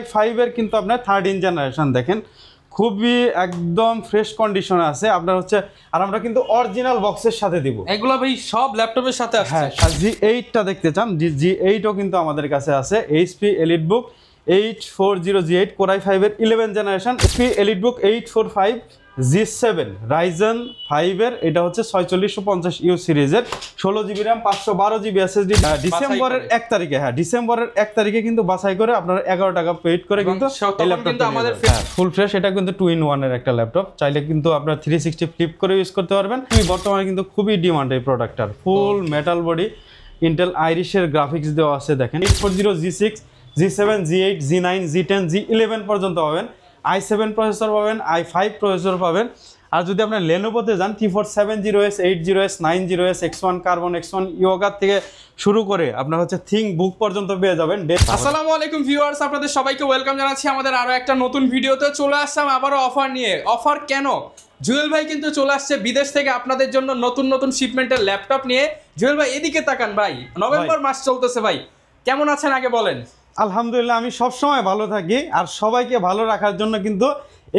i5 এর কিন্তু আপনার 13 জেনারেশন দেখেন খুবই একদম ফ্রেশ কন্ডিশনে আছে আপনার হচ্ছে আর আমরা কিন্তু অরিজিনাল বক্সের সাথে দিব এগুলো ভাই সব ল্যাপটপের সাথে আসছে। হ্যাঁ G8 টা দেখতে চান G8 ও কিন্তু আমাদের কাছে আছে HP EliteBook 840 G8 Core i5 এর 11 generation HP EliteBook 845 G7 Ryzen 5 এর এটা হচ্ছে 4650U সিরিজের 16GB RAM 512GB SSD ডিসেম্বরের 1 তারিখে ডিসেম্বরের 1 তারিখে কিন্তু বাছাই করে আপনারা 11 টাকা পেড করে কিন্তু এই ল্যাপটপটা আমাদের ফুল ফ্রেশ এটা কিন্তু 2-in-1 এর একটা ল্যাপটপ চাইলে কিন্তু আপনারা 360 ফ্লিপ করে ইউজ করতে পারবেন বর্তমানে কিন্তু খুবই ডিমান্ড এই প্রোডাক্টটার full metal body Intel Iris এর গ্রাফিক্স দেওয়া আছে দেখেন 840 G6 G7 G8 G9 G10 G11 পর্যন্ত পাবেন i7 প্রসেসর পাবেন i5 প্রসেসর পাবেন আর যদি আপনি Lenovo-তে যান T470S 80S 90S X1 Carbon X1 Yoga থেকে শুরু করে আপনার হচ্ছে ThinkBook পর্যন্ত পেয়ে যাবেন। আসসালামু আলাইকুম ভিউয়ার্স, আপনাদের সবাইকে ওয়েলকাম জানাচ্ছি আমাদের আরো একটা নতুন ভিডিওতে। চলে আসলাম আবারও অফার নিয়ে। অফার কেন? জুয়েল ভাই কিন্তু চলে আসছে বিদেশ থেকে আপনাদের জন্য নতুন নতুন শিপমেন্টের ল্যাপটপ নিয়ে। জুয়েল ভাই এদিকে তাকান ভাই, নভেম্বর মাস চলতেছে ভাই, কেমন আছেন আগে বলেন? আলহামদুলিল্লাহ আমি সবসময় ভালো থাকি আর সবাইকে ভালো রাখার জন্য কিন্তু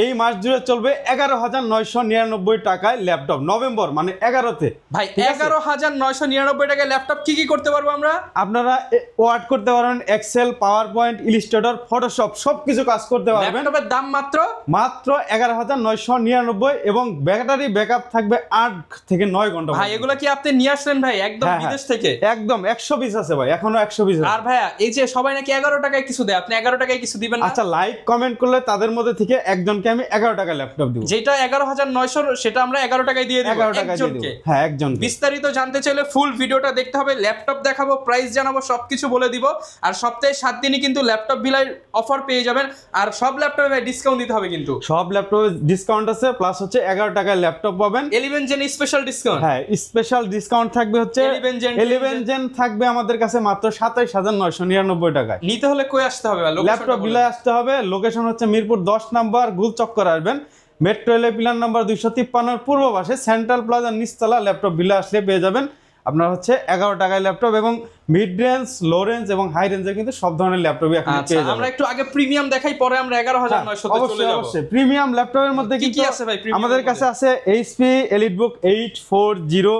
এই মাস জুড়ে চলবে 11,999 টাকায় ল্যাপটপ নভেম্বর মানে 11তে ভাই 11,999 টাকায় ল্যাপটপ কি করতে পারবো আমরা? আপনারা ওয়ার্ড করতে পারবেন Excel PowerPoint Illustrator Photoshop সবকিছু কাজ করতে পারবেন। ল্যাপটপের দাম মাত্র 11,999 এবং ব্যাটারি ব্যাকআপ থাকবে 8 থেকে 9 ঘন্টা। ভাই এগুলো কি আপনি নিয়ে আসলেন ভাই একদম বিদেশ থেকে? একদম 100 পিস আছে ভাই, এখনো 100 পিস আছে। আর ভাইয়া এই যে সবাই নাকি 11 টাকায় কিছু দেয়, আপনি 11 টাকায় কিছু দিবেন না? আচ্ছা লাইক কমেন্ট করলে তাদের মধ্যে থেকে একজনকে আমি 11 টাকা ল্যাপটপ দিব, যেটা 11,900 সেটা আমরা 11 টাকায় দিয়ে দেব 11 টাকা দিয়ে দেব। হ্যাঁ একজন। বিস্তারিত জানতে চাইলে ফুল ভিডিওটা দেখতে হবে, ল্যাপটপ দেখাবো, প্রাইস জানাবো, সবকিছু বলে দিব। আর সপ্তাহে 7 দিনই কিন্তু ল্যাপটপ বিলায় অফার পেয়ে যাবেন। আর সব ল্যাপটপে ডিসকাউন্ট দিতে হবে কিন্তু, সব ল্যাপটপে ডিসকাউন্ট আছে প্লাস হচ্ছে 11 টাকায় ল্যাপটপ পাবেন। 11 জেন স্পেশাল ডিসকাউন্ট। হ্যাঁ স্পেশাল ডিসকাউন্ট থাকবে হচ্ছে 11 জেন থাকবে আমাদের কাছে মাত্র 27,999 টাকায়। নিতে হলে কই আসতে হবে? ল্যাপটপ বিলায় আসতে হবে। লোকেশন হচ্ছে মিরপুর 10 নম্বর গুলচক্কর আসবেন, মেট্রো রেল প্ল্যান নাম্বার 253 পূর্ব পাশে সেন্ট্রাল প্লাজার নিচতলা। ল্যাপটপ বিলে আসলে পেয়ে যাবেন আপনার হচ্ছে 11 টাকায় ল্যাপটপ এবং মিড রেঞ্জ লো রেঞ্জ এবং হাই রেঞ্জে কিন্তু সব ধরনের ল্যাপটপই এখন পেয়ে যাবেন। আমরা একটু আগে প্রিমিয়াম দেখাই, পরে আমরা 11,900 তে চলে যাব। অবশ্যই প্রিমিয়াম ল্যাপটপের মধ্যে কি আছে ভাই? আমাদের কাছে আছে HP EliteBook 840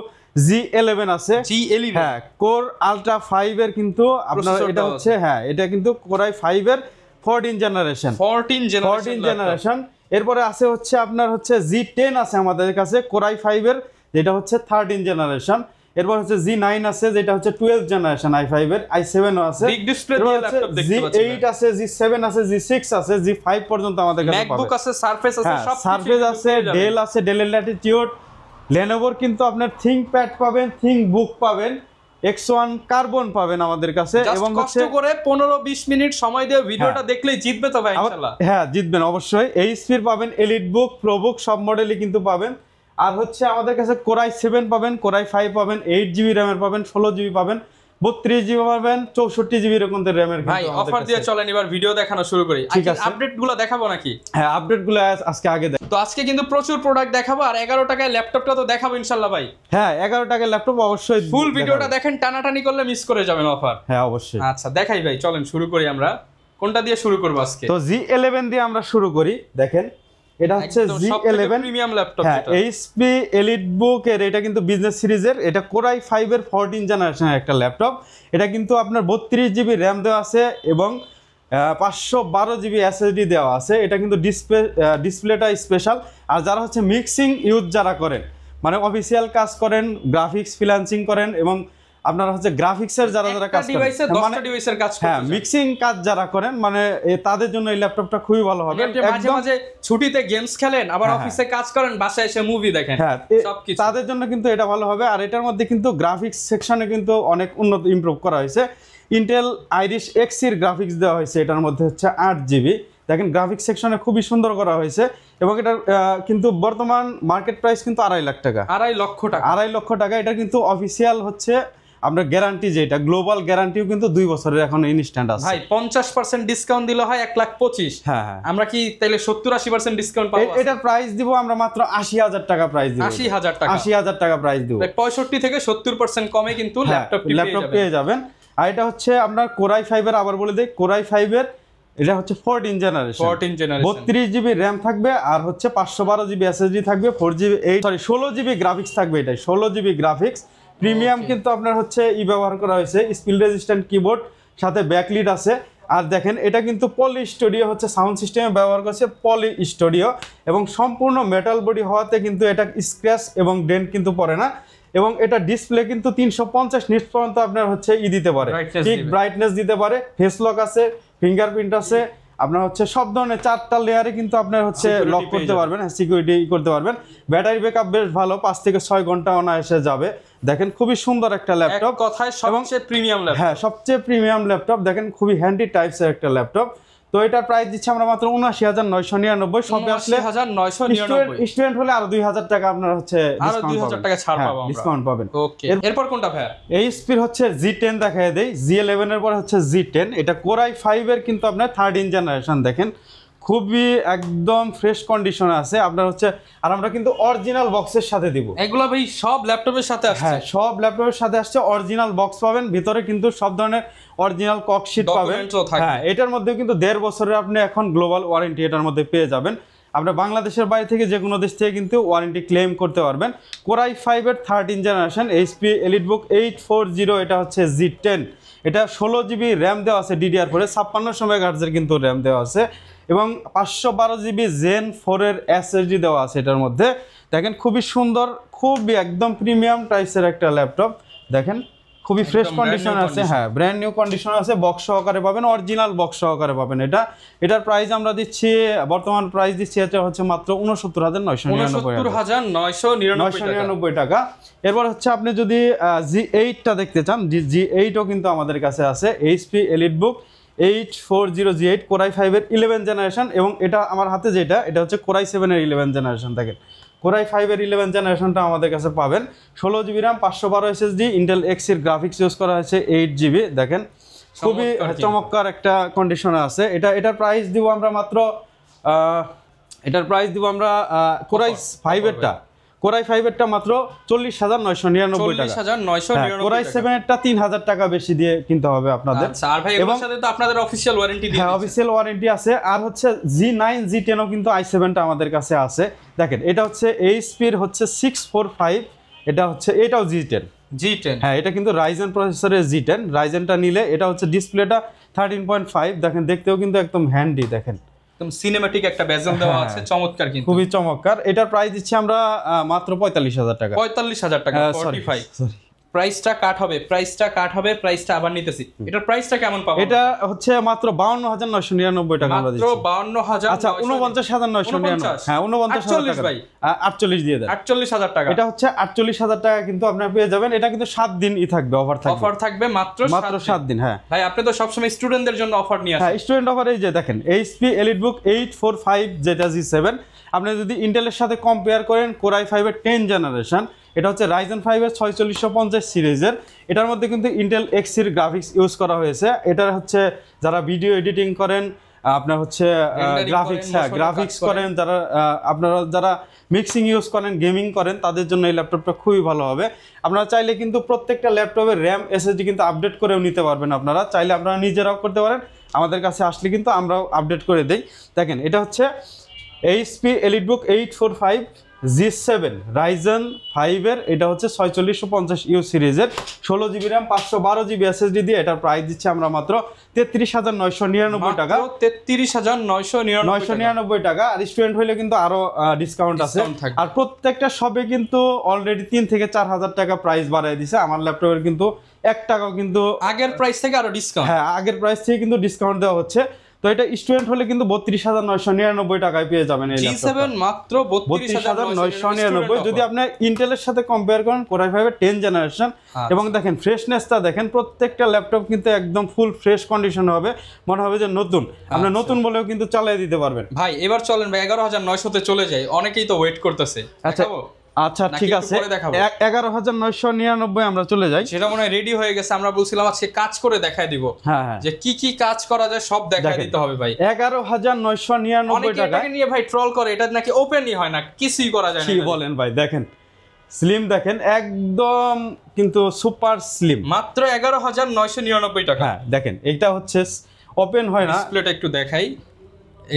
G11 আছে। G11 হ্যাঁ কোর আলট্রা 5 এর কিন্তু আপনার এটা হচ্ছে এটা কিন্তু Core i5 এর 14 জেনারেশন। এরপরে আছে হচ্ছে আপনার হচ্ছে G10 আছে আমাদের কাছে Core i5 এর, যেটা হচ্ছে 13 জেনারেশন। এরপর হচ্ছে G9 আছে যেটা হচ্ছে 12 জেনারেশন i5 এর, i7 ও আছে। বিগ ডিসপ্লে দিয়ে ল্যাপটপ দেখতে পাচ্ছেন। G8 আছে, G7 আছে, G6 আছে, G5 পর্যন্ত আমাদের কাছে পাবেন। MacBook আছে, Surface আছে, সব Surface আছে, Dell আছে, Dell Latitude, Lenovo কিন্তু আপনার ThinkPad পাবেন, ThinkBook পাবেন, X1 Carbon পাবেন আমাদের কাছে। এবং কষ্ট করে 15-20 মিনিট সময় দিয়ে ভিডিওটা দেখলেই জিতবে তো ভাই ইনশাআল্লাহ। হ্যাঁ জিতবেন অবশ্যই। HP পাবেন, EliteBook, ProBook সব মডেলই কিন্তু পাবেন। আর হচ্ছে আমাদের কাছে Core i7 পাবেন, Core i5 পাবেন, 8GB RAM এর পাবেন, 16GB পাবেন, 32GB পাবেন, 64GB এরকম RAM এর। ভাই অফার দিয়ে চলেন এবার ভিডিও দেখানো শুরু করি। আজকে আপডেটগুলো দেখাবো নাকি? হ্যাঁ আপডেটগুলো আজকে আগে দেখ। তো আজকে কিন্তু প্রচুর প্রোডাক্ট দেখাবো আর 11 টাকায় ল্যাপটপটা তো দেখাবো ইনশাআল্লাহ ভাই। হ্যাঁ 11 টাকায় ল্যাপটপ অবশ্যই ফুল ভিডিওটা দেখেন, টানাটানি করলে মিস করে যাবেন অফার। হ্যাঁ অবশ্যই। আচ্ছা দেখাই ভাই, চলেন শুরু করি। আমরা কোনটা দিয়ে শুরু করব আজকে? তো G11 দিয়ে আমরা শুরু করি। দেখেন এটা হচ্ছে G11 premium laptop. HP EliteBook এর এটা কিন্তু বিজনেস সিরিজের, এটা Core i5 এর 14 জেনারেশনের একটা ল্যাপটপ। এটা কিন্তু আপনার 32GB RAM দেওয়া আছে এবং 512GB SSD দেওয়া আছে। এটা কিন্তু ডিসপ্লেটা স্পেশাল। আর যারা হচ্ছে মিক্সিং ইউজ যারা করেন, মানে অফিসিয়াল কাজ করেন, গ্রাফিক্স ফ্রিল্যান্সিং করেন এবং আপনারা হচ্ছে গ্রাফিক্সের যারা কাজ করেন, মানে ডিভাইসের কাজ করেন, হ্যাঁ মিক্সিং কাজ যারা করেন, মানে তাদের জন্য এই ল্যাপটপটা খুবই ভালো হবে। মাঝে মাঝে ছুটিতে গেমস খেলেন, আবার অফিসে কাজ করেন, বাসায় এসে মুভি দেখেন, সবকিছু তাদের জন্য কিন্তু এটা ভালো হবে। আর এটার মধ্যে কিন্তু গ্রাফিক্স সেকশনে কিন্তু অনেক উন্নত ইমপ্রুভ করা হয়েছে। Intel Iris X এর গ্রাফিক্স দেওয়া হয়েছে, এটার মধ্যে হচ্ছে 8GB। দেখেন গ্রাফিক্স সেকশনে খুবই সুন্দর করা হয়েছে এবং এটা কিন্তু বর্তমান মার্কেট প্রাইস কিন্তু 2.5 লাখ টাকা। 2.5 লক্ষ টাকা। 2.5 লক্ষ টাকা। এটা কিন্তু অফিসিয়াল হচ্ছে আমরা গ্যারান্টি, যেটা গ্লোবাল গ্যারান্টিও কিন্তু 2 বছরের এখন ইনস্ট্যান্ট আছে। ভাই 50% ডিসকাউন্ট দিলে হয় 1,25,000। হ্যাঁ আমরা কি তাইলে 70-80% ডিসকাউন্ট পাবো? এটার প্রাইস দিব আমরা মাত্র 80,000 টাকা প্রাইস দিব। 80,000 টাকা। 80,000 টাকা প্রাইস দিব। 65 থেকে 70% কমে কিন্তু ল্যাপটপ পেয়ে যাবেন। আর এটা হচ্ছে আপনার Core i5 এর, আবার বলে দেই Core i5 এর এটা হচ্ছে 14 জেনারেশন 32 জিবি র্যাম থাকবে আর হচ্ছে 512 জিবি এসএসডি থাকবে 16 জিবি গ্রাফিক্স থাকবে। এটা 16 জিবি গ্রাফিক্স প্রিমিয়াম, কিন্তু আপনার হচ্ছে ব্যবহার করা হয়েছে স্পিড রেজিস্ট্যান্ট কিবোর্ড, সাথে ব্যাকলিট আছে। আর দেখেন এটা কিন্তু পলি স্টুডিও হচ্ছে সাউন্ড সিস্টেমে ব্যবহার করছে পলি স্টুডিও, এবং সম্পূর্ণ মেটাল বডি হওয়াতে কিন্তু এটা স্ক্র্যাচ এবং ডেন্ট কিন্তু পড়ে না। এবং এটা ডিসপ্লে কিন্তু 350 নিট পর্যন্ত আপনার হচ্ছে দিতে পারে, ঠিক ব্রাইটনেস দিতে পারে, ফেস লক আছে, ফিঙ্গারপ্রিন্ট আছে, আপনার হচ্ছে সব ধরনের 4টা লেয়ারে কিন্তু আপনার হচ্ছে লক করতে পারবেন, সিকিউরিটি করতে পারবেন। ব্যাটারি ব্যাকআপ বেশ ভালো, 5 থেকে 6 ঘন্টা অনায়াসে যাবে। দেখেন খুবই সুন্দর একটা ল্যাপটপ, কথায় সবচেয়ে প্রিমিয়াম ল্যাপটপ। হ্যাঁ, সবচেয়ে প্রিমিয়াম ল্যাপটপ। দেখেন খুবই হ্যান্ডি টাইপসের একটা ল্যাপটপ। তো এটার প্রাইস দিচ্ছি আমরা মাত্র ৭৯৯৯৯। সবে আসলে ৭৯৯৯, স্টুডেন্ট হলে আরো ২০০০ টাকা আপনার হচ্ছে আরো ২০০০ টাকা ছাড় পাবো আমরা, ডিসকাউন্ট পাবেন। ওকে, এরপর কোনটা ভাই? এইচপির হচ্ছে G10 দেখায় দেই। G11 এর পরে হচ্ছে G10। এটা Core i5 এর কিন্তু আপনার 13 জেনারেশন। দেখেন খুবই একদম ফ্রেশ কন্ডিশনে আছে আপনার হচ্ছে, আর আমরা কিন্তু অরিজিনাল বক্সের সাথে দিব। এগুলো ভাই সব ল্যাপটপের সাথে আসছে? হ্যাঁ, সব ল্যাপটপের সাথে আসছে, অরিজিনাল বক্স পাবেন, ভিতরে কিন্তু সব ধরনের অরিজিনাল ককশিট পাবেন। হ্যাঁ, এটার মধ্যে কিন্তু 1.5 বছরের আপনি এখন গ্লোবাল ওয়ারেন্টি এটার মধ্যে পেয়ে যাবেন। আপনার বাংলাদেশের বাইরে থেকে যে কোনো দেশ থেকে কিন্তু ওয়ারেন্টি ক্লেম করতে পারবেন। Core i5 এর 13 জেনারেশন HP EliteBook 840, এটা হচ্ছে G10। এটা 16 জিবি র্যাম দেওয়া আছে DDR4 এর, 5600 মেগাহার্টজের কিন্তু র্যাম দেওয়া আছে, এবং 512 জিবি Zen 4 এর SSD দেওয়া আছে এটার মধ্যে। দেখেন খুবই সুন্দর, খুবই একদম প্রিমিয়াম টাইপসের একটা ল্যাপটপ। দেখেন খুবই ফ্রেশ কন্ডিশন আছে, হ্যাঁ ব্র্যান্ড নিউ কন্ডিশন আছে, বক্স সহকারে পাবেন, অরিজিনাল বক্স সহকারে পাবেন। এটার প্রাইস আমরা দিচ্ছি, বর্তমান প্রাইস দিচ্ছি এটা হচ্ছে মাত্র ৬৯,৯৯৯ টাকা। এরপর হচ্ছে আপনি যদি G8টা দেখতে চান, G8ও কিন্তু আমাদের কাছে আছে। HP EliteBook 840G8 Core i5 এর 11 জেনারেশন, এবং এটা আমার হাতে যেটা, এটা হচ্ছে Core i7 এর 11 জেনারেশন। দেখেন Core i5 এর 11 জেনারেশনটা আমাদের কাছে পাবেন। 16 GB RAM, 512 SSD, Intel X এর গ্রাফিক্স ইউজ করা হয়েছে 8 জিবি। দেখেন খুবই চমৎকার একটা কন্ডিশনে আছে। এটার প্রাইস দিব আমরা মাত্র Core i5 এরটা Core i5 এরটা মাত্র ৪০,৯৯৯ টাকা। ৪০,৯৯৯। Core i7 এরটা ৩,০০০ টাকা বেশি দিয়ে কিনতে হবে আপনাদের। আচ্ছা, আর ভাই এর সাথে তো আপনাদের অফিশিয়াল ওয়ারেন্টি দিয়ে, হ্যাঁ অফিশিয়াল ওয়ারেন্টি আছে। আর হচ্ছে G9 G10 ও কিন্তু i7টা আমাদের কাছে আছে। দেখেন এটা হচ্ছে HP এর হচ্ছে 645, এটাও G10। হ্যাঁ, এটা কিন্তু Ryzen প্রসেসরের G10। Ryzenটা নিলে এটা হচ্ছে ডিসপ্লেটা 13.5, দেখেন দেখতেও কিন্তু একদম হ্যান্ডি, দেখেন একদম সিনেম্যাটিক একটা বেজেল দেওয়া আছে, চমৎকার, কিন্তু খুবই চমৎকার। এটার প্রাইস দিচ্ছি আমরা মাত্র ৪৫,০০০ টাকা। ৪৫,০০০ টাকা, 45। প্রাইসটা কাট হবে, প্রাইসটা আবার নিতেছি। এটার প্রাইসটা কেমন পাবো? এটা হচ্ছে মাত্র 52,৯৯৯ টাকা আমরা দিচ্ছি। মাত্র 52,০০০। আচ্ছা, 49,৯৯৯। হ্যাঁ, 49,০০০ টাকা ভাই, 48 দিয়ে দেন। 48,০০০ টাকা। এটা হচ্ছে 48,০০০ টাকা কিন্তু আপনারা পেয়ে যাবেন। এটা কিন্তু 7 দিনই থাকবে, অফার থাকবে মাত্র 7 দিন। হ্যাঁ ভাই, আপনি তো সবসময় স্টুডেন্টদের জন্য অফার নিয়ে আসেন। হ্যাঁ, স্টুডেন্ট অফার। এই যে দেখেন HP EliteBook 845, যেটা G7। আপনি যদি ইন্টেলের সাথে কম্পেয়ার করেন, Core i5 এর 10 জেনারেশন, এটা হচ্ছে Ryzen 5 এর 4650 সিরিজের। এটার মধ্যে কিন্তু Intel X এর গ্রাফিক্স ইউজ করা হয়েছে। এটা হচ্ছে যারা ভিডিও এডিটিং করেন, আপনার হচ্ছে গ্রাফিক্স করেন, যারা মিক্সিং ইউজ করেন, গেমিং করেন, তাদের জন্য এই ল্যাপটপটা খুবই ভালো হবে। আপনারা চাইলে কিন্তু প্রত্যেকটা ল্যাপটপের র্যাম SSD কিন্তু আপডেট করেও নিতে পারবেন। আপনারা চাইলে আপনারা নিজেরাও করতে পারেন, আমাদের কাছে আসলে কিন্তু আমরাও আপডেট করে দেই। দেখেন এটা হচ্ছে HP EliteBook 845 G7 Ryzen 5 এর, এটা হচ্ছে 4650U সিরিজের, 16 জিবি র্যাম, 512 জিবি SSD দিয়ে। এটার প্রাইস দিচ্ছি আমরা মাত্র 33,999 টাকা। 33,999 টাকা। আর স্টুডেন্ট হইলে কিন্তু আরো ডিসকাউন্ট আছে। আর প্রত্যেকটা শপে কিন্তু অলরেডি 3 থেকে 4,000 টাকা প্রাইস বাড়ায় দিছে। আমার ল্যাপটপের কিন্তু 1 টাকাও কিন্তু আগের প্রাইস থেকে আরো ডিসকাউন্ট, হ্যাঁ আগের প্রাইস থেকে কিন্তু ডিসকাউন্ট দেওয়া হচ্ছে। তো এটা স্টুডেন্ট হলে কিন্তু 32,999 টাকায় পেয়ে যাবেন এই ল্যাপটপটা। G7 মাত্র 32,999। যদি আপনি ইন্টেলের সাথে কম্পেয়ার করেন Core i5 এর 10 জেনারেশন, এবং দেখেন ফ্রেশনেসটা দেখেন, প্রত্যেকটা ল্যাপটপ কিন্তু একদম ফুল ফ্রেশ কন্ডিশন হবে, মনে হবে যে নতুন। আপনি নতুন বলেও কিন্তু চালিয়ে দিতে পারবেন। ভাই এবার চলেন ভাই 11,900 তে চলে যাই, অনেকেই তো ওয়েট করতেছে। আচ্ছা ঠিক আছে, 11,999 আমরা চলে যাই। সেটা মনে হয় রেডি হয়ে গেছে। আমরা বলছিলাম আজকে কাজ করে দেখায় দিব, যে কি কি কাজ করা যায় সব দেখায় দিতে হবে ভাই। 11,999 টাকা নিয়ে ভাই ট্রল করে, এটা নাকি ওপেনই হয় না, কিছুই করা যায় না। কি বলেন ভাই? দেখেন স্লিম, দেখেন একদম কিন্তু সুপার স্লিম, মাত্র 11,999 টাকা। হ্যাঁ দেখেন এটা হচ্ছে ওপেন হয় না। ডিসপ্লেটা একটু দেখাই।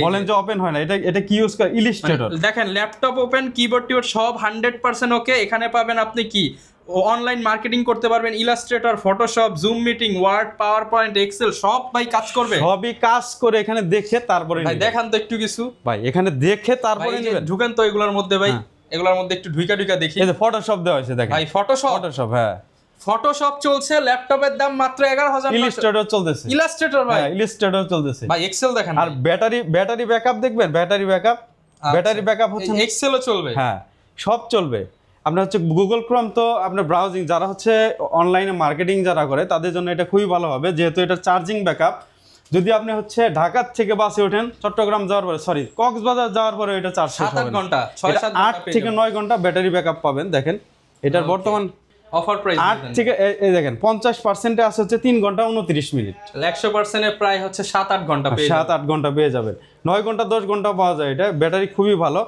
বলেন যে ওপেন হয় না, এটা কি ইউজ করে? ইলাস্ট্রেটর। দেখেন ল্যাপটপ ওপেন, কিবোর্ড টিবোর্ড সব 100% ওকে। এখানে পাবেন আপনি কি অনলাইন মার্কেটিং করতে পারবেন, Illustrator, Photoshop, Zoom meeting, Word, PowerPoint, Excel সব ভাই কাজ করবে। সবই কাজ করে এখানে দেখে তারপরে ভাই দেখান তো একটু কিছু। ভাই এখানে দেখে তারপরে নেবেন। ঢুকেন তো এগুলোর মধ্যে ভাই, এগুলোর মধ্যে একটু ঢুইকা দেখি। এই যে ফটোশপ দেওয়া হয়েছে দেখেন ভাই, ফটোশপ। হ্যাঁ, ফটোশপ চলছে, ল্যাপটপের দাম মাত্র 11,000। ইলাস্ট্রেটর চলতেছে। ইলাস্ট্রেটর ভাই, হ্যাঁ ইলাস্ট্রেটর চলতেছে ভাই। এক্সেল দেখেন। আর ব্যাটারি ব্যাকআপ দেখবেন, ব্যাটারি ব্যাকআপ হচ্ছে এক্সেলও চলবে। হ্যাঁ সব চলবে। আপনার হচ্ছে গুগল ক্রোম, তো আপনার ব্রাউজিং যারা হচ্ছে অনলাইনে মার্কেটিং যারা করে তাদের জন্য এটা খুবই ভালো হবে, যেহেতু এটা চার্জিং ব্যাকআপ। যদি আপনি হচ্ছে ঢাকা থেকে বাসে ওঠেন, চট্টগ্রাম যাওয়ার পরে, সরি কক্সবাজার যাওয়ার পরে এটা চার্জ 7-8 ঘন্টা, 6-7 8 থেকে 9 ঘন্টা ব্যাটারি ব্যাকআপ পাবেন। দেখেন এটার বর্তমান অফার প্রাইস 8 থেকে এই দেখেন 50% আছে হচ্ছে 3 ঘন্টা 29 মিনিট। 100% এ প্রায় হচ্ছে 7-8 ঘন্টা পেয়ে যাবেন। 7-8 ঘন্টা পেয়ে যাবেন। 9 ঘন্টা 10 ঘন্টা পাওয়া যায়। এটা ব্যাটারি খুবই ভালো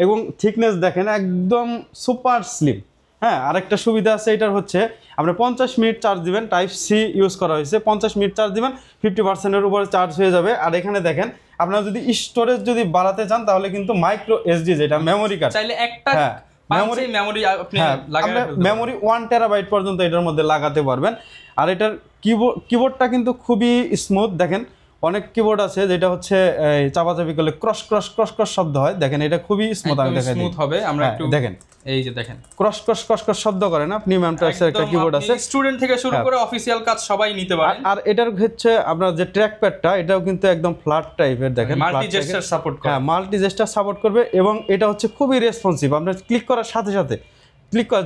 এবং থিকনেস দেখেন একদম সুপার স্লিম। হ্যাঁ, আরেকটা সুবিধা আছে এটার হচ্ছে আপনি 50 মিনিট চার্জ দিবেন, টাইপ সি ইউজ করা হয়েছে। 50 মিনিট চার্জ দিবেন, 50%-এর উপরে চার্জ হয়ে যাবে। আর এখানে দেখেন আপনারা যদি স্টোরেজ যদি বাড়াতে চান তাহলে কিন্তু মাইক্রো এসডি, যেটা মেমোরি কার্ড, চাইলে একটা মেমোরি আপনি লাগাতে পারবেন। মেমোরি 1 টেরাবাইট পর্যন্ত এটার মধ্যে লাগাতে পারবেন। আর এটার কিবোর্ডটা কিন্তু খুবই স্মুথ। দেখেন অনেক কিবোর্ড আছে যেটা হচ্ছে চাপাচাপি করলে ক্রস ক্রস ক্রস ক্রস শব্দ হয়, দেখেন এটা খুবই স্মুথ। আমি দেখাই স্মুথ হবে। আমরা একটু দেখেন, এই যে দেখেন ক্রস ক্রস ক্রস ক্রস শব্দ করে না। প্রিমিয়াম টাইপের একটা কিবোর্ড আছে, স্টুডেন্ট থেকে শুরু করে অফিসিয়াল কাজ সবাই নিতে পারে। আর এটার হচ্ছে আপনার যে ট্র্যাক প্যাডটা, এটাও কিন্তু একদম ফ্ল্যাট টাইপের। দেখেন মাল্টি জেস্টার সাপোর্ট করে। হ্যাঁ, মাল্টি জেস্টার সাপোর্ট করবে এবং এটা হচ্ছে খুবই রেসপন্সিভ। আপনার ক্লিক করার সাথে সাথে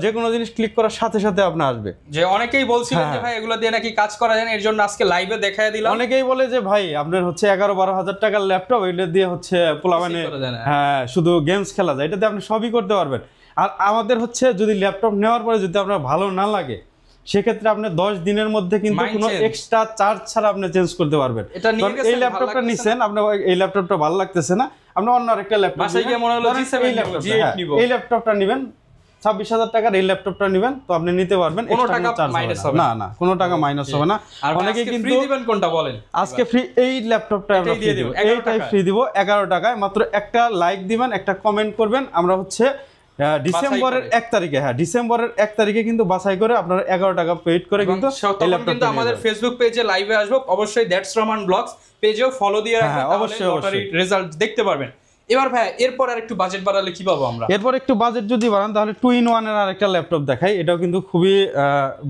যে কোনো জিনিস ক্লিক করার সাথে সাথে আপনার আসবে। যে অনেকেই বলছিলেন যে ভাই এগুলো দিয়ে নাকি কাজ করা যায় না, এর জন্য আজকে লাইভে দেখায় দিলাম। অনেকেই বলে যে ভাই আপনার হচ্ছে 11-12 হাজার টাকার ল্যাপটপ, এটা দিয়ে হচ্ছে পোলাপানে হ্যাঁ শুধু গেমস খেলা যায়, এটাতে আপনি সবই করতে পারবেন। আর আমাদের হচ্ছে যদি ল্যাপটপ নেওয়ার পরে যদি আপনার ভালো না লাগে, সেক্ষেত্রে আপনি 10 দিনের মধ্যে কিন্তু কোনো এক্সট্রা চার্জ ছাড়া আপনি চেঞ্জ করতে পারবেন। এই ল্যাপটপটা নিছেন, আপনার এই ল্যাপটপটা ভালো লাগতেছে না, আপনি অন্য আরেকটা ল্যাপটপ এই ল্যাপটপটা নেবেন, 26,000 টাকার এই ল্যাপটপটা নেবেন, তো আপনি নিতে পারবেন। কোনো টাকা মাইনাস হবে না, কোনো টাকা মাইনাস হবে না। অনেকে কিন্তু ফ্রি দিবেন, কোনটা বলেন? আজকে ফ্রি এই ল্যাপটপটা আমরা ফ্রি দিব, এইটাই ফ্রি দিব 11 টাকায়। মাত্র একটা লাইক দিবেন, একটা কমেন্ট করবেন। আমরা হচ্ছে ডিসেম্বরের 1 তারিখে, হ্যাঁ ডিসেম্বরের 1 তারিখে কিন্তু বাছাই করে আপনারা 11 টাকা পেইড করে কিন্তু এই ল্যাপটপটা আমাদের ফেসবুক পেজে লাইভে আসবো। অবশ্যই দ্যাটস রহমান ব্লগস পেজেও ফলো দিয়ে রাখবেন, অবশ্যই রেজাল্ট দেখতে পারবেন। এবার ভাই এরপর আর একটু বাজেট বাড়ালে কি পাবো আমরা? এরপর একটু বাজেট যদি বাড়ান তাহলে 2-in-1 এর আরেকটা ল্যাপটপ দেখাই। এটাও কিন্তু খুবই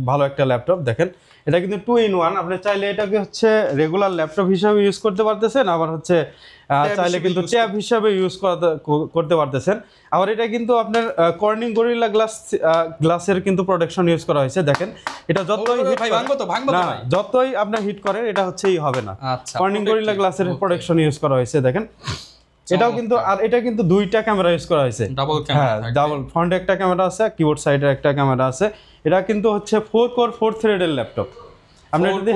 ভালো একটা ল্যাপটপ। দেখেন এটা কিন্তু 2-in-1। আপনি চাইলে এটাকে হচ্ছে রেগুলার ল্যাপটপ হিসেবে ইউজ করতে পারতেছেন, আবার হচ্ছে চাইলে কিন্তু ট্যাব হিসেবে ইউজ করতে পারতেছেন। আবার এটা কিন্তু আপনার কর্নিং গরিলা গ্লাসের কিন্তু প্রোটেকশন ইউজ করা হয়েছে। দেখেন এটা যতই আপনার হিট করেন এটা হচ্ছেই হবে না। কর্নিং গরিলা গ্লাসের প্রোটেকশন ইউজ করা হয়েছে। দেখেন এটাও কিন্তু, আর এটা কিন্তু 2টা ক্যামেরা ইউজ করা হয়েছে। ডাবল ফ্রন্টে একটা ক্যামেরা আছে, কিবোর্ড সাইডে একটা ক্যামেরা আছে। এটা কিন্তু হচ্ছে 4 কোর 4 থ্রেডের ল্যাপটপ। আমরা যদি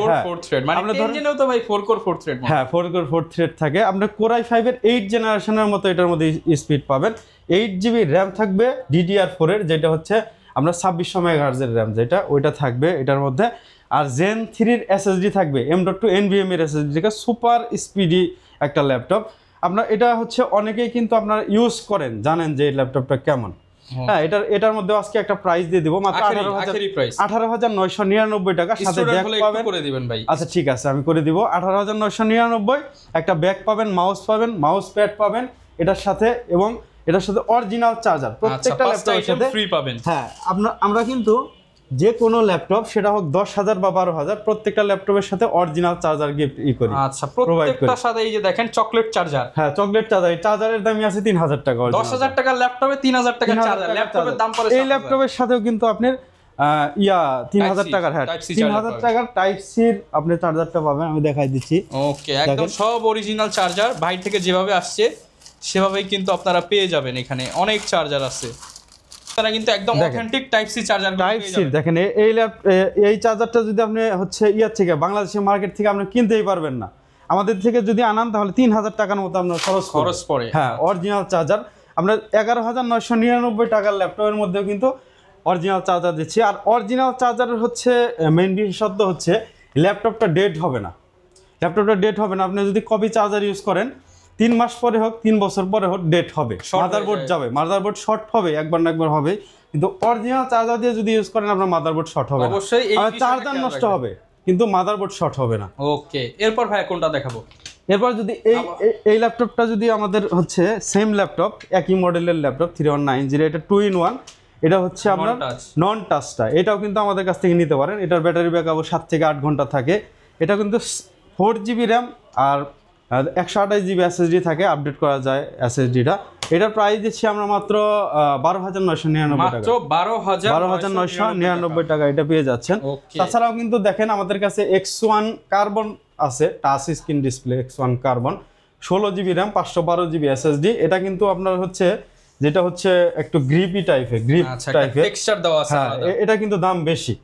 আমরা ধরেন তো ভাই 4 কোর 4 থ্রেড, হ্যাঁ 4 কোর 4 থ্রেড থাকে। আমরা Core i5 এর 8 জেনারেশনের মতো এটার মধ্যে স্পিড পাবেন। 8GB র্যাম থাকবে DDR4 এর, যেটা হচ্ছে আমরা 2600 মেগাহার্জের র্যাম, যেটা ওইটা থাকবে এটার মধ্যে। আর Zen 3 এর SSD থাকবে, M.2 NVMe এর SSD, সুপার স্পিডি একটা ল্যাপটপ। আপনার এটা হচ্ছে অনেকেই কিন্তু আপনারা ইউজ করেন, জানেন যে এই ল্যাপটপটা কেমন। হ্যাঁ এটার মধ্যে আজকে একটা প্রাইস দিয়ে দিব, মাত্র 18,999 টাকা, সাথে ব্যাগ পাবেন। আচ্ছা ঠিক আছে, আমি করে দিব 18,999। একটা ব্যাগ পাবেন, মাউস পাবেন, মাউস প্যাড পাবেন এটার সাথে, এবং এটার সাথে অরিজিনাল চার্জার প্রত্যেকটা ল্যাপটপের সাথে ফ্রি পাবেন। হ্যাঁ আমরা কিন্তু যে কোনো ল্যাপটপ, সেটা হোক 10,000 বা 12,000, প্রত্যেকটা ল্যাপটপের সাথে অরিজিনাল চার্জার গিফট করি। আচ্ছা, প্রত্যেকটার সাথে এই যে দেখেন চকলেট চার্জার। হ্যাঁ চকলেট চার্জার, চার্জারের দামই আছে 3,000 টাকা। 10,000 টাকার ল্যাপটপে 3,000 টাকা চার্জার, ল্যাপটপের দাম পড়ে। এই ল্যাপটপের সাথেও কিন্তু আপনার 3,000 টাকার, হ্যাঁ 3,000 টাকার টাইপ সি আপনি চার্জারটা পাবেন। আমি দেখাই দিচ্ছি। ওকে, একদম সব অরিজিনাল চার্জার, বাইরে থেকে যেভাবে আসছে সেভাবেই কিন্তু আপনারা পেয়ে যাবেন। এখানে অনেক চার্জার আছে, তারা কিন্তু একদম authentic type C charger. Type C দেখেন, এই চার্জারটা যদি আপনি হচ্ছে ইয়ার থেকে, বাংলাদেশের মার্কেট থেকে আপনি কিনতেই পারবেন না। আমাদের থেকে যদি আনান তাহলে 3,000 টাকার মতো আপনার খরচ পড়ে। হ্যাঁ অরিজিনাল চার্জার আমরা 11,999 টাকার ল্যাপটপের মধ্যেও কিন্তু অরিজিনাল চার্জার দিচ্ছি। আর অরিজিনাল চার্জারের হচ্ছে মেইন বিশেষত্ব হচ্ছে ল্যাপটপটা ডেড হবে না। ল্যাপটপটা ডেট হবে না। আপনি যদি কপি চার্জার ইউজ করেন 3 মাস পরে হোক 3 বছর পরে হোক ডেট হবে, মাদারবোর্ড যাবে, মাদারবোর্ড শর্ট হবে, একবার না একবার হবে। কিন্তু অরিজিনাল চার্জার দিয়ে যদি ইউজ করেন আপনার মাদারবোর্ড শর্ট হবে না, অবশ্যই চার্জার নষ্ট হবে কিন্তু মাদারবোর্ড শর্ট হবে না। ওকে, এরপর ভাই কোনটা দেখাবো? এরপর যদি এই ল্যাপটপটা যদি আমাদের হচ্ছে সেম ল্যাপটপ, একই মডেলের ল্যাপটপ 3190, এটা 2-in-1, এটা হচ্ছে আপনার নন টাচটা, এটাও কিন্তু আমাদের কাছ থেকে নিতে পারেন। এটার ব্যাটারি ব্যাকআপও 7 থেকে 8 ঘন্টা থাকে। এটা কিন্তু 4GB র্যাম আর 128GB SSD থাকে, আপডেট করা যায় SSDটা। এটার প্রাইস দিচ্ছি আমরা মাত্র 12,999 টাকা, মাত্র 12,999 টাকা এটা পেয়ে যাচ্ছেন। তাছাড়াও কিন্তু দেখেন আমাদের কাছে X1 কার্বন আছে, touch screen display X1 carbon, 16GB RAM 512GB SSD। এটা কিন্তু আপনার হচ্ছে যেটা হচ্ছে একটু গ্রিপি টাইপের, গ্রিপ টাইপের টেক্সচার দেওয়া আছে। হ্যাঁ, এটা কিন্তু দাম বেশি।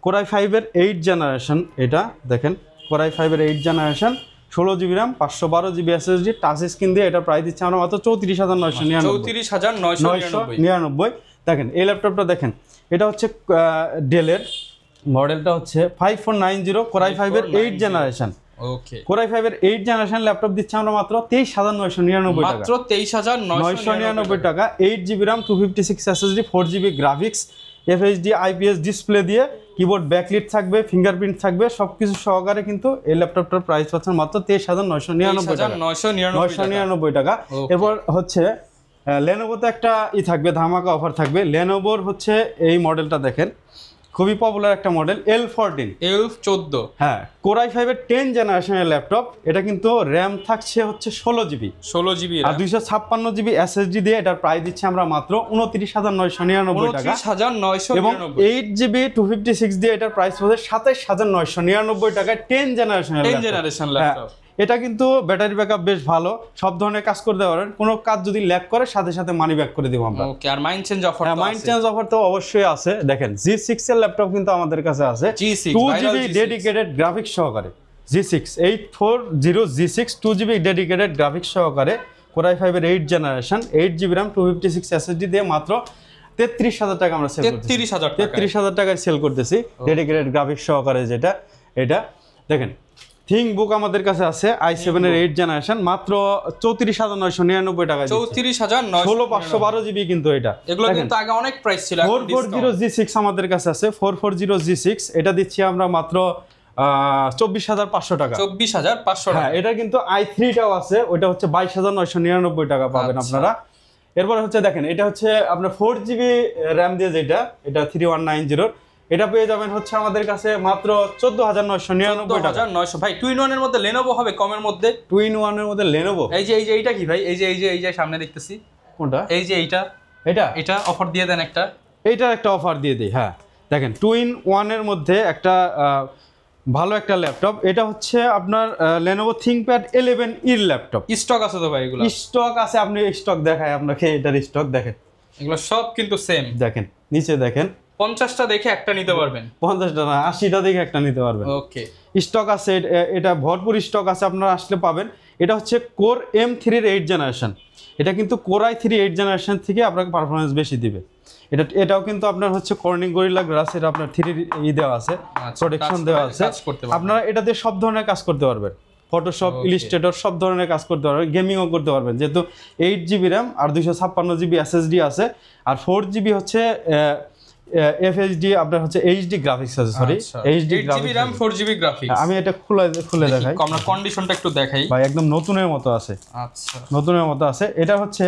কোরাই 5 এর 8 জেনারেশন, এটা দেখেন কোরাই 5 এর 8 generation, 16GB RAM 512GB SSD, touch screen দিয়ে এটা প্রাইস দিচ্ছে আমরা মাত্র 34,999। দেখেন এই ল্যাপটপটা দেখেন, এটা হচ্ছে ডেলের, মডেলটা হচ্ছে 5490, কোরাই 5 এর 8 জেনারেশন। ওকে, কোরাই 5 এর 8 জেনারেশন ল্যাপটপ দিচ্ছে আমরা মাত্র 23,999 টাকা, মাত্র 23,999 টাকা। 8GB RAM 256 SSD, 4GB graphics, FHD IPS display দিয়ে, কিবোর্ড ব্যাকলিট থাকবে, ফিঙ্গারপ্রিন্ট থাকবে, সবকিছু সহকারে কিন্তু এই ল্যাপটপটার প্রাইস পাচ্ছেন মাত্র 23,999 টাকা। এরপর হচ্ছে লেনোভোতে একটা থাকবে, ধামাকা অফার থাকবে। লেনোভোর হচ্ছে এই মডেলটা দেখেন, খুবই পপুলার একটা মডেল, L14। হ্যাঁ, কোরাই 5 এর 10 জেনারেশনের ল্যাপটপ। এটা কিন্তু র্যাম থাকছে হচ্ছে 16GB আর 256GB SSD দিয়ে এটার প্রাইস দিচ্ছে আমরা মাত্র 29,999 টাকা, এবং 8GB 256 দিয়ে এটার প্রাইস হচ্ছে 27,999 টাকায় 10 জেনারেশনের ল্যাপটপ। এটা কিন্তু ব্যাটারি ব্যাকআপ বেশ ভালো, সব ধরনের কাজ করতে পারেন। কোনো কাজ যদি ল্যাগ করে সাথে সাথে মানি ব্যাক করে দেব আমরা। ওকে, আর মাইন্ড চেঞ্জ অফার? হ্যাঁ, মাইন্ড চেঞ্জ অফার তো অবশ্যই আছে। দেখেন G6 এর ল্যাপটপ কিন্তু আমাদের কাছে আছে, 2GB ডেডিকেটেড গ্রাফিক্স সহকারে, G6 840 G6 2GB dedicated graphics সহকারে, কোরাই 5 এর 8 জেনারেশন, 8GB র্যাম 256 SSD দিয়ে মাত্র 33,000 টাকা আমরা সেল করতেছি। 33,000 টাকায় সেল করতেছি ডেডিকেটেড গ্রাফিক্স সহকারে যেটা। এটা দেখেন থিংকবুক আমাদের কাছে আছে i7 এর 8 জেনারেশন, মাত্র 34,999 টাকা, 16,512GB কিন্তু এটা। এগুলো কিন্তু আগে অনেক প্রাইস ছিল। 440 G6 আমাদের কাছে আছে, 440 G6 এটা দিচ্ছি আমরা মাত্র 24,500 টাকা, 24,500 টাকা। হ্যাঁ, এটা কিন্তু i3টাও আছে, ওটা হচ্ছে 22,999 টাকা পাবেন আপনারা। এরপর হচ্ছে দেখেন এটা হচ্ছে আপনার 4GB র্যাম দিয়ে যেটা, এটা 3190, এটা পেয়ে যাবেন হচ্ছে আমাদের কাছে মাত্র 14,999 টাকা। ভাই 2-in-1 এর মধ্যে লেনোভো হবে কমের মধ্যে? 2-in-1 এর মধ্যে লেনোভো, এই যে এইটা কি ভাই? এই যে সামনে দেখতেছি, কোনটা? এই যে এটা অফার দিয়ে দেন একটা। এইটার একটা অফার দিয়ে দিই। হ্যাঁ, দেখেন 2-in-1 এর মধ্যে একটা ভালো একটা ল্যাপটপ। এটা হচ্ছে আপনার Lenovo ThinkPad 11e laptop. Stock আছে তো ভাই? এগুলো স্টক আছে, আপনি স্টক দেখায় আপনাকে, এটার স্টক দেখেন, এগুলো সব কিন্তু সেম। দেখেন নিচে দেখেন, 50টা দেখে একটা নিতে পারবেন, 50টা না 80টা দেখে একটা নিতে পারবেন। ওকে, স্টক আছে, এটা ভরপুর স্টক আছে, আপনারা আসলে পাবেন। এটা হচ্ছে কোর M3 এর 8 জেনারেশন। এটা কিন্তু কোরাই 3 8 জেনারেশন থেকে আপনাকে পারফরমেন্স বেশি দিবে। এটাও কিন্তু আপনার হচ্ছে কর্নিং গরিলা গ্লাস, এটা আপনার 3 দেওয়া আছে, প্রোটেকশন দেওয়া আছে। আপনারা এটা দিয়ে সব ধরনের কাজ করতে পারবেন, ফটোশপ, ইলাস্ট্রেটর সব ধরনের কাজ করতে পারবেন, গেমিংও করতে পারবেন। যেহেতু 8GB র্যাম আর 256GB SSD আছে, আর 4GB হচ্ছে FHD আপনার হচ্ছে HD গ্রাফিক্স আছে, sorry HD graphics, RAM 4GB graphics. আমি এটা খুলে দেখাই, আমরা কন্ডিশনটা একটু দেখাই ভাই, একদম নতুনের মতো আছে। আচ্ছা, নতুনের মতো আছে। এটা হচ্ছে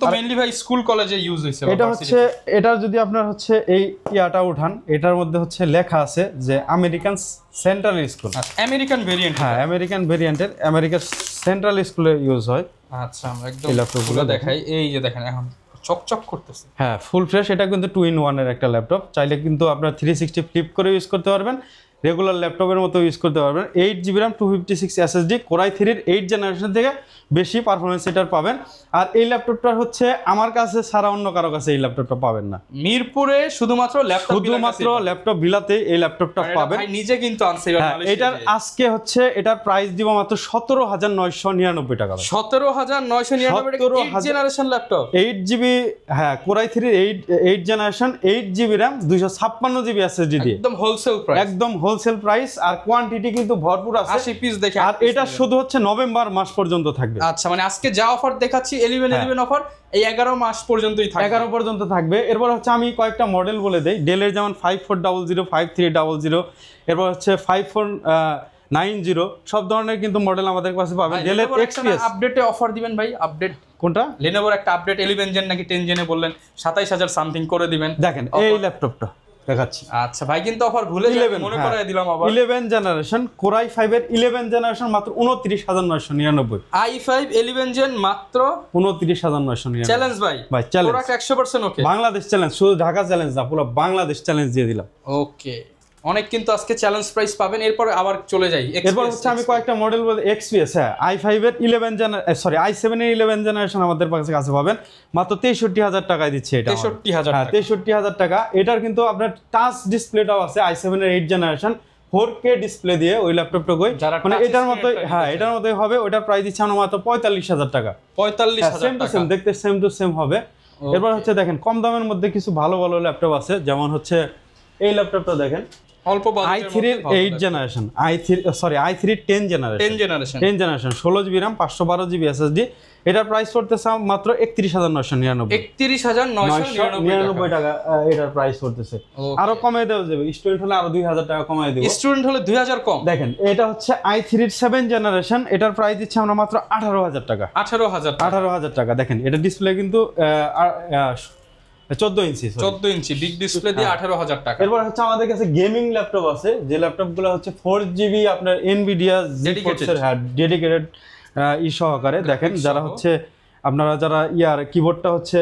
তো মেইনলি ভাই স্কুল কলেজে ইউজ হইছে। এটা হচ্ছে, এটার যদি আপনার হচ্ছে এই ইয়াটা উঠান, এটার মধ্যে হচ্ছে লেখা আছে যে American central school, American variant. হ্যাঁ, আমেরিকান ভেরিয়েন্টের, আমেরিকার সেন্ট্রাল স্কুলে ইউজ হয়। আচ্ছা, আমরা একদম ল্যাপটপগুলো দেখাই। এই যে দেখেন এখন চকচক করতেছে, হ্যাঁ, ফুল ফ্রেশ। এটা কিন্তু 2-in-1 এর একটা ল্যাপটপ, চাইলে কিন্তু আপনার 360 ফ্লিপ করে ইউজ করতে পারবেন, রেগুলার ল্যাপটপের মতো ইউজ করতে পারবেন। 8GB র্যাম 256 SSD, কোরাই 3 এর 8 জেনারেশন থেকে বেশি পারফরমেন্স এটার পাবেন। আর এই ল্যাপটপটা হচ্ছে আমার কাছে ছাড়া অন্য কারো কাছে এই ল্যাপটপটা পাবেন না। মিরপুরে শুধুমাত্র ল্যাপটপ বিলাতে এই ল্যাপটপটা পাবেন। নিজে কিন্তু আনছে। এটার আজকে হচ্ছে এটার প্রাইস দিব মাত্র 17,999 টাকা। 17,999 টাকা 8 জেনারেশন ল্যাপটপ, 8GB, হ্যাঁ, core i 3 8 generation, 8GB RAM 256GB SSD দিয়ে, একদম হোলসেল প্রাইস, একদম হোলসেল প্রাইস, আর কোয়ান্টিটি কিন্তু ভরপুর আছে, 80 পিস দেখে। আর এটা শুধু হচ্ছে নভেম্বর মাস পর্যন্ত থাকবে। আচ্ছা, মানে আজকে যা অফার দেখাচ্ছি 11 অফার এই 11 মাস পর্যন্তই থাকবে। 11 পর্যন্ত থাকবে। এরপর হচ্ছে আমি কয়েকটা মডেল বলে দেই। ডেলের যেমন 5400, 5300, এরপর হচ্ছে 5490, সব ধরনের কিন্তু মডেল আমাদের কাছে পাবেন। ডেলের এক্সপিএস আপডেটে অফার দিবেন ভাই, আপডেট কোনটা? লেনোভোর একটা আপডেট 11 জেন নাকি 10 জেনে বললেন 27000 সামথিং করে দিবেন। দেখেন এই ল্যাপটপটা দেখাচ্ছি। আচ্ছা ভাই, কিন্তু অফার ভুলে যাবেন, মনে করায় দিলাম আবার। 11 জেনারেশন কোরাই 5 এর 11 জেনারেশন মাত্র 29999। i5 11 জেন মাত্র 29999। চ্যালেঞ্জ ভাই, ভাই চ্যালেঞ্জ প্রোডাক্ট 100% ওকে। বাংলাদেশ চ্যালেঞ্জ, শুধু ঢাকা চ্যালেঞ্জ না, পুরো বাংলাদেশ চ্যালেঞ্জ দিয়ে দিলাম। ওকে, অনেক কিন্তু আজকে চ্যালেঞ্জ প্রাইস পাবেন। এরপর আবার চলে যাই, এরপর হচ্ছে আমি কয়েকটা মডেল বলতে এক্সপিএস, হ্যাঁ i5 এর 11 সরি i7 এর 11 জেনারেশন আমাদের কাছে পাবেন মাত্র 63000 টাকায় দিচ্ছে এটা। 63000 হ্যাঁ 63000 টাকা। এটার কিন্তু আপনার টাচ ডিসপ্লেটাও আছে i7 এর 8 জেনারেশন 4K ডিসপ্লে দিয়ে ওই ল্যাপটপটা কই, মানে এটার মতোই, হ্যাঁ এটার মতোই হবে। ওটার প্রাইস দিচ্ছে আমরা মাত্র 45000 টাকা। 45000 টাকা, সেম দেখতে সেম টু সেম হবে। এরপর হচ্ছে দেখেন কম দামের মধ্যে কিছু ভালো ভালো ল্যাপটপ আছে, যেমন হচ্ছে এই ল্যাপটপটা দেখেন, অল্প বাজেটের i3 8 generation, i3 10 generation 16 GB RAM 512 GB SSD। এটার প্রাইস পড়তেছে মাত্র 31999। 31999 টাকা এটার প্রাইস পড়তেছে। আরো কমিয়ে দেওয়া যাবে, স্টুডেন্ট হলে আরো 2000 টাকা কমিয়ে দেব। স্টুডেন্ট হলে 2000 কম। দেখেন এটা হচ্ছে i3 7 জেনারেশন, এটার প্রাইস দিচ্ছে আমরা মাত্র 18000 টাকা। 18000 টাকা। দেখেন এটা ডিসপ্লে কিন্তু 14 ইঞ্চি বিগ ডিসপ্লে দিয়ে 18000 টাকা। এরপর হচ্ছে আমাদের কাছে গেমিং ল্যাপটপ আছে, যে ল্যাপটপগুলো হচ্ছে 4GB আপনার এনভিডিয়া ডেডিকেটেড সহকারে। দেখেন যারা হচ্ছে আপনারা যারা কিবোর্ডটা হচ্ছে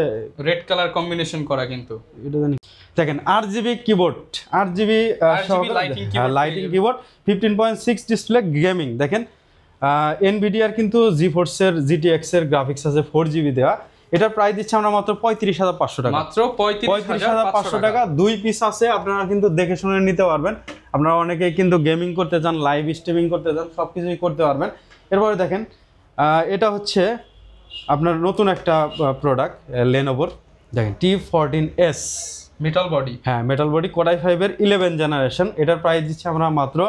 রেড কালার কম্বিনেশন করা, কিন্তু এটা জানি। দেখেন 8GB keyboard, 8GB lighting keyboard 15.6 display gaming. দেখেন এনভিডিয়ার কিন্তু জিফোর্স এর GTX এর গ্রাফিক্স আছে 4GB দেওয়া। এটার প্রাইস দিচ্ছে আমরা মাত্র 35500 টাকা। মাত্র 35500 টাকা। 2 পিস আছে, আপনারা কিন্তু দেখে শুনে নিতে পারবেন। আপনারা অনেকেই কিন্তু গেমিং করতে চান, লাইভ স্ট্রিমিং করতে চান, সবকিছুই করতে পারবেন। এরপরে দেখেন এটা হচ্ছে আপনার নতুন একটা প্রোডাক্ট লেনোভোর, দেখেন T14S মেটাল বডি। হ্যাঁ মেটাল বডি কোরাই 5 এর 11 জেনারেশন। এটার প্রাইস দিচ্ছে আমরা মাত্র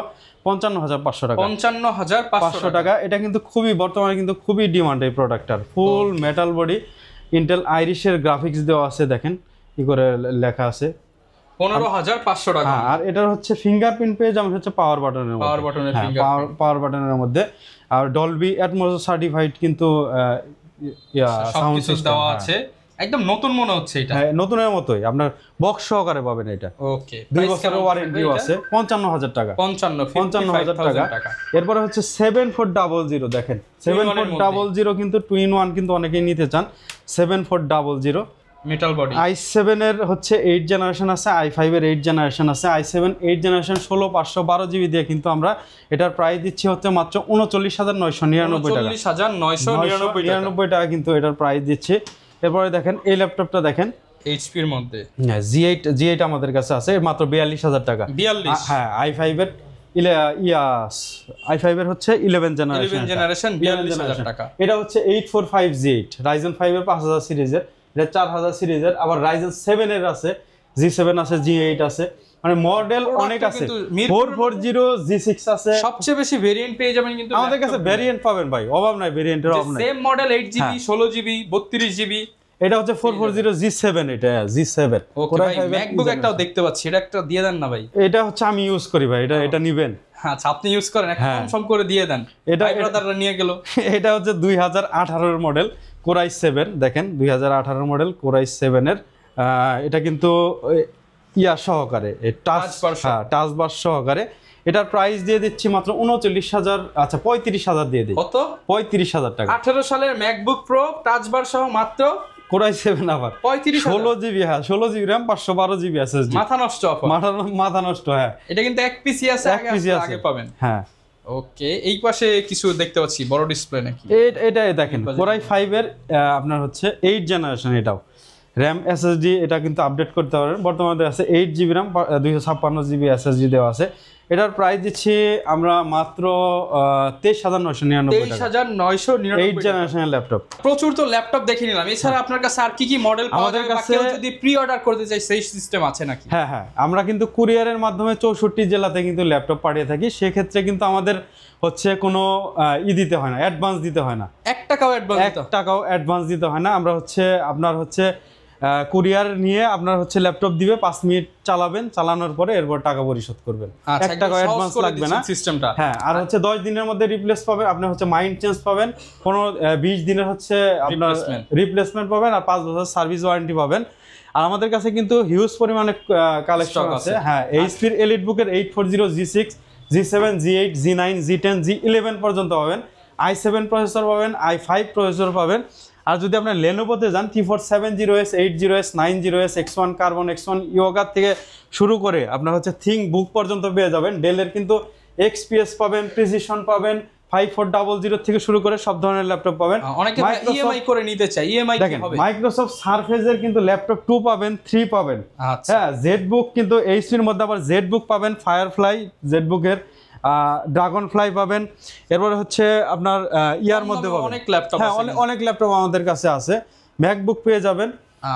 55500 টাকা। 55500 টাকা। এটা কিন্তু খুবই বর্তমানে কিন্তু খুবই ডিমান্ড এই প্রোডাক্টটার। ফুল মেটাল বডি, ইন্টেল আইরিশের গ্রাফিক্স দেওয়া আছে, দেখেন কি করে লেখা আছে 15500 টাকা। আর এটার হচ্ছে ফিঙ্গারপ্রিন্ট পেজ, যেমন হচ্ছে পাওয়ার বাটনের মধ্যে, আর ডলবি অ্যাটমস সার্টিফাইড কিন্তু সাউন্ড সিস্টেম দেওয়া আছে। একদম নতুন মনে হচ্ছে এটা। হ্যাঁ নতুনের মতোই, আপনার বক্স সহকারে পাবেন এটা। ওকে, 2 বছরের ওয়ারেন্টিও আছে। 55000 টাকা। 55000 টাকা। এরপরে হচ্ছে 7400, দেখেন 7400 কিন্তু 2-in-1 কিন্তু অনেকেই নিতে চান। 7400 মেটাল বডি। i7 এর হচ্ছে 8 জেনারেশন আছে, i5 এর 8 জেনারেশন আছে। i7 8 জেনারেশন 16512 জিবি দিয়ে কিন্তু আমরা এটার প্রাইস দিচ্ছি হচ্ছে মাত্র 39999 টাকা। 39999 টাকা কিন্তু এটার প্রাইস দিচ্ছি। এরপরে দেখেন এই ল্যাপটপটা দেখেন HP এর মধ্যে, হ্যাঁ G8 আমাদের কাছে আছে মাত্র 42000 টাকা। 42, হ্যাঁ i5 এর i5 এর হচ্ছে 11 জেনারেশন 42000 টাকা। এটা হচ্ছে 8405G8 Ryzen 5 এর 5000 সিরিজের, এটা 4000 সিরিজের। আবার Ryzen 7 এর আছে, G7 আছে, G8 আছে, মানে মডেল অনেক আছে। 440 G6 আছে। সবচেয়ে বেশি ভেরিয়েন্ট পেয়ে যাবেন কিন্তু আমাদের কাছে ভেরিয়েন্ট পাবেন ভাই, অভাব নাই, ভেরিয়েন্টের অভাব নাই। Same model 8GB 16GB 32GB। এটা হচ্ছে 440 G7, এটা G7। ওকে ভাই, ম্যাকবুক একটাও দেখতে পাচ্ছি, এটা একটা দিয়ে দেন না ভাই। এটা হচ্ছে আমি ইউজ করি ভাই, এটা নিবেন। আচ্ছা আপনি ইউজ করেন, একটা কম করে দিয়ে দেন। এটা ব্রাদাররা নিয়ে গেল। এটা হচ্ছে 2018 এর মডেল কোরাই 7, দেখেন 2018 মডেল কোরাই 7 এর। এটা কিন্তু সহকারে টাচ বার সহকারে। এটার প্রাইস দিয়ে দিচ্ছি মাত্র 39000, আচ্ছা 35000 দিয়ে দিই। কত? 35000 টাকা। 18 সালের ম্যাকবুক প্রো টাচ বার সহ মাত্র কোরাই 7 আবার 35000। 16GB RAM 512GB SSD। মাথা নষ্ট অফার, মাথা নষ্ট। হ্যাঁ এটা কিন্তু এক পিসি আছে, আগে পাবেন। হ্যাঁ ওকে, এই পাশে কিছু দেখতে পাচ্ছি, বড় ডিসপ্লে নাকি? এটা দেখেন কোরাই 5 এর আপনার হচ্ছে 8 জেনারেশন। এটাও RAM SSD এটা কিন্তু আপডেট করতে পারবেন। বর্তমানে আছে 8GB RAM 256GB SSD দেওয়া আছে। এটার প্রাইস দিচ্ছি আমরা মাত্র 23,999 টাকা। 23,999 8 জেনারেশনের ল্যাপটপ। প্রচুর তো ল্যাপটপ দেখে নিলাম, এছাড়া আপনার কাছে আর কি কি মডেল পাওয়া যাবে, বা কেউ যদি প্রি অর্ডার করতে চায় সেই সিস্টেম আছে নাকি? হ্যাঁ, আমরা কিন্তু কুরিয়ারের মাধ্যমে 64 জেলাতে কিন্তু ল্যাপটপ পাঠিয়ে থাকি। সেক্ষেত্রে কিন্তু আমাদের হচ্ছে কোনো দিতে হয় না, অ্যাডভান্স দিতে হয় না, 1 টাকাও অ্যাডভান্স দিতে হয় না। আমরা হচ্ছে আপনার হচ্ছে কুরিয়ার নিয়ে আপনার হচ্ছে ল্যাপটপ দিবে, 5 মিনিট চালাবেন, চালানোর পরে এরপর টাকা পরিশোধ করবেন। 1 টাকা অ্যাডভান্স লাগবে না সিস্টেমটা। হ্যাঁ, আর হচ্ছে 10 দিনের মধ্যে রিপ্লেস পাবেন, আপনি হচ্ছে মাইন্ড চেঞ্জ পাবেন, 20 দিনের হচ্ছে আপনার রিপ্লেসমেন্ট পাবেন, আর 5 বছর সার্ভিস ওয়ারেন্টি পাবেন। আর আমাদের কাছে কিন্তু হিউজ পরিমাণে কালেকশন আছে। হ্যাঁ, এইচপির এলিটবুকের 840, G6, G7, G8, G9, G10, G11 পর্যন্ত পাবেন। i7 প্রসেসর পাবেন, i5 প্রসেসর পাবেন। আর যদি আপনার লেনোভোতে যান, T4 70S, 80S, 90S, X1 carbon, X1 yoga থেকে শুরু করে আপনার হচ্ছে থিঙ্ক বুক পর্যন্ত পেয়ে যাবেন। ডেলের কিন্তু XPS পাবেন, প্রিসিশন পাবেন, 5400 থেকে শুরু করে সব ধরনের ল্যাপটপ পাবেন। অনেকে ইএমআই করে নিতে চায়, ইএমআই কি হবে? মাইক্রোসফট সারফেসের কিন্তু ল্যাপটপ 2 পাবেন, 3 পাবেন। হ্যাঁ, জেডবুক কিন্তু এইচপির মধ্যে আবার জেডবুক পাবেন, ফায়ারফ্লাই জেডবুকের, ড্রাগন ফ্লাই পাবেন। এরপরে হচ্ছে আপনার ইয়ার মধ্যে পাবেন অনেক ল্যাপটপ। হ্যাঁ, অনেক ল্যাপটপ আমাদের কাছে আছে। ম্যাকবুক পেয়ে যাবেন।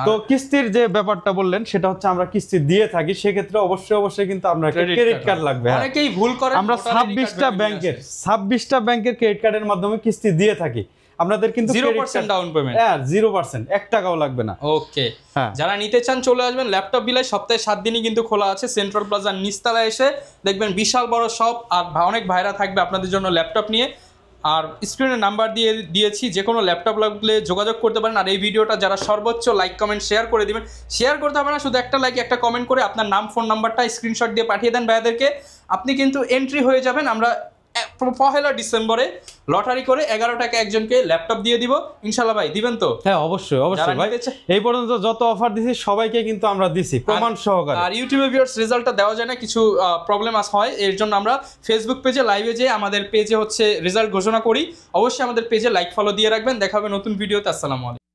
তো কিস্তির যে ব্যাপারটা বললেন, সেটা হচ্ছে আমরা কিস্তি দিয়ে থাকি। সেক্ষেত্রে অবশ্যই কিন্তু আমরা ক্রেডিট কার্ড লাগবে। অনেকেই ভুল করে, আমরা 26টা ব্যাংকের ক্রেডিট কার্ডের মাধ্যমে কিস্তি দিয়ে থাকি। আপনাদের কিন্তু 0% ডাউন পেমেন্ট। হ্যাঁ, 0%, 1 টাকাও লাগবে না। ওকে, যারা নিতে চান চলে আসবেন। ল্যাপটপ বিলাই সপ্তাহে 7 দিনই কিন্তু খোলা আছে। সেন্ট্রাল প্লাজার নিচতলায় এসে দেখবেন বিশাল বড় শপ, আর অনেক ভাইরা থাকবে আপনাদের জন্য ল্যাপটপ নিয়ে। আর স্ক্রিনে নাম্বার দিয়েছি, যে কোনো ল্যাপটপ লাগলে যোগাযোগ করতে পারেন। আর এই ভিডিওটা যারা সর্বোচ্চ লাইক কমেন্ট শেয়ার করে দিবেন, শেয়ার করতে হবে না, শুধু একটা লাইক একটা কমেন্ট করে আপনার নাম ফোন নাম্বারটা স্ক্রিনশট দিয়ে পাঠিয়ে দেন ভাইয়াদেরকে, আপনি কিন্তু এন্ট্রি হয়ে যাবেন। আমরা 1 ডিসেম্বরে লটারি করে 11 টাকা একজনকে ল্যাপটপ দিয়ে দিব ইনশাআল্লাহ। ভাই দিবেন তো? হ্যাঁ, অবশ্যই ভাই। এই পর্যন্ত যত অফার দিছি সবাইকে কিন্তু আমরা দিছি প্রমাণ সহকারে। আর ইউটিউবে ভিউয়ার্স রেজাল্টটা দেওয়া যায় না, কিছু প্রবলেম হয়, এর জন্য আমরা ফেসবুক পেজে লাইভে যেয়ে আমাদের পেজে হচ্ছে রেজাল্ট ঘোষণা করি। অবশ্যই আমাদের পেজে লাইক ফলো দিয়ে রাখবেন। দেখা হবে নতুন ভিডিওতে। আসসালামু আলাইকুম।